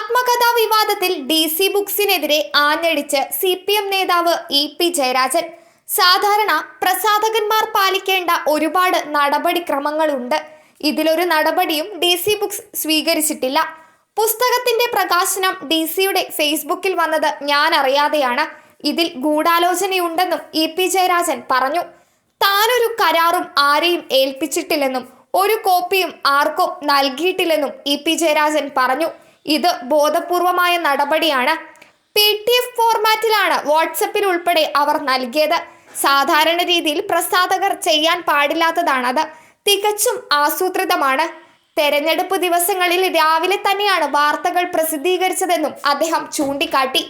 ആത്മകഥാ വിവാദത്തിൽ DC ബുക്സിനെതിരെ ആഞ്ഞടിച്ച് CPM നേതാവ് EP Jayarajan. സാധാരണ പ്രസാധകന്മാർ പാലിക്കേണ്ട ഒരുപാട് നടപടിക്രമങ്ങളുണ്ട്. ഇതിലൊരു നടപടിയും DC ബുക്സ് സ്വീകരിച്ചിട്ടില്ല. പുസ്തകത്തിന്റെ പ്രകാശനം DCയുടെ ഫേസ്ബുക്കിൽ വന്നത് ഞാൻ അറിയാതെയാണ്. ഇതിൽ ഗൂഢാലോചനയുണ്ടെന്നും EP ജയരാജൻ പറഞ്ഞു. താനൊരു കരാറും ആരെയും ഏൽപ്പിച്ചിട്ടില്ലെന്നും ഒരു കോപ്പിയും ആർക്കും നൽകിയിട്ടില്ലെന്നും EP ജയരാജൻ പറഞ്ഞു. ഇത് ബോധപൂർവമായ നടപടിയാണ്. PDF ഫോർമാറ്റിലാണ് വാട്സപ്പിൽ ഉൾപ്പെടെ അവർ നൽകിയത്. സാധാരണ രീതിയിൽ പ്രസാധകർ ചെയ്യാൻ പാടില്ലാത്തതാണത്. തികച്ചും ആസൂത്രിതമാണ്. തെരഞ്ഞെടുപ്പ് ദിവസങ്ങളിൽ രാവിലെ തന്നെയാണ് വാർത്തകൾ പ്രസിദ്ധീകരിച്ചതെന്നും അദ്ദേഹം ചൂണ്ടിക്കാട്ടി.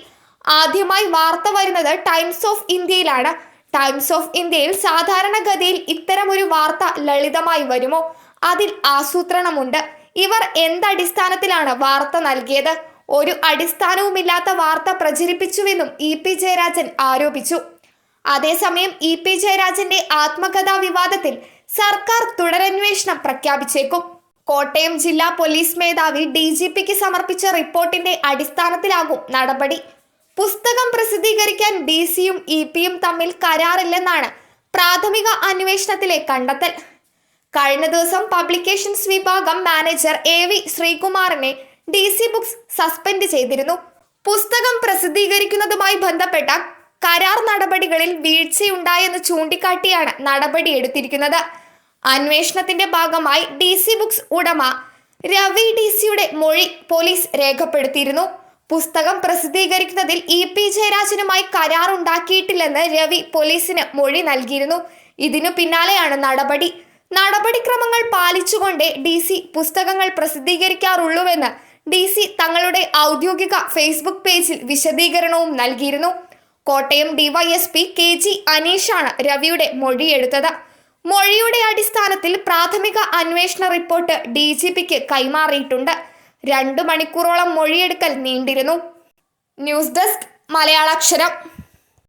ആദ്യമായി വാർത്ത വരുന്നത് ടൈംസ് ഓഫ് ഇന്ത്യയിലാണ്. ടൈംസ് ഓഫ് ഇന്ത്യയിൽ സാധാരണഗതിയിൽ ഇത്തരമൊരു വാർത്ത ലളിതമായി വരുമോ? അതിൽ ആസൂത്രണമുണ്ട്. ഇവർ എന്തടിസ്ഥാനത്തിലാണ് വാർത്ത നൽകിയത്? ഒരു അടിസ്ഥാനവുമില്ലാത്ത വാർത്ത പ്രചരിപ്പിച്ചുവെന്നും EP ജയരാജൻ ആരോപിച്ചു. അതേസമയം EP ജയരാജന്റെ ആത്മകഥാ വിവാദത്തിൽ സർക്കാർ തുടരന്വേഷണം പ്രഖ്യാപിച്ചേക്കും. കോട്ടയം ജില്ലാ പോലീസ് മേധാവി DGPക്ക് സമർപ്പിച്ച റിപ്പോർട്ടിന്റെ അടിസ്ഥാനത്തിലാകും നടപടി. പുസ്തകം പ്രസിദ്ധീകരിക്കാൻ DCയും EPയും തമ്മിൽ കരാറില്ലെന്നാണ് പ്രാഥമിക അന്വേഷണത്തിലെ കണ്ടെത്തൽ. കഴിഞ്ഞ ദിവസം പബ്ലിക്കേഷൻസ് വിഭാഗം manager AV ശ്രീകുമാറിനെ DC books suspend ചെയ്തിരുന്നു. പുസ്തകം പ്രസിദ്ധീകരിക്കുന്നതുമായി ബന്ധപ്പെട്ട കരാർ നടപടികളിൽ വീഴ്ചയുണ്ടായെന്ന് ചൂണ്ടിക്കാട്ടിയാണ് നടപടിയെടുത്തിരിക്കുന്നത്. അന്വേഷണത്തിന്റെ ഭാഗമായി DC ബുക്സ് ഉടമ രവി DCയുടെ മൊഴി പോലീസ് രേഖപ്പെടുത്തിയിരുന്നു. പുസ്തകം പ്രസിദ്ധീകരിക്കുന്നതിൽ EP ജയരാജനുമായി കരാർ ഉണ്ടാക്കിയിട്ടില്ലെന്ന് രവി പോലീസിന് മൊഴി നൽകിയിരുന്നു. ഇതിനു പിന്നാലെയാണ് നടപടിക്രമങ്ങൾ പാലിച്ചുകൊണ്ടേ DC പുസ്തകങ്ങൾ പ്രസിദ്ധീകരിക്കാറുള്ളൂവെന്ന് DC തങ്ങളുടെ ഔദ്യോഗിക ഫേസ്ബുക്ക് പേജിൽ വിശദീകരണവും നൽകിയിരുന്നു. കോട്ടയം DYSP KG അനീഷാണ് രവിയുടെ മൊഴിയെടുത്തത്. മൊഴിയുടെ അടിസ്ഥാനത്തിൽ പ്രാഥമിക അന്വേഷണ റിപ്പോർട്ട് DGPക്ക് കൈമാറിയിട്ടുണ്ട്. 2 മണിക്കൂറോളം മൊഴിയെടുക്കൽ നീണ്ടിരുന്നു. News desk മലയാളാക്ഷരം.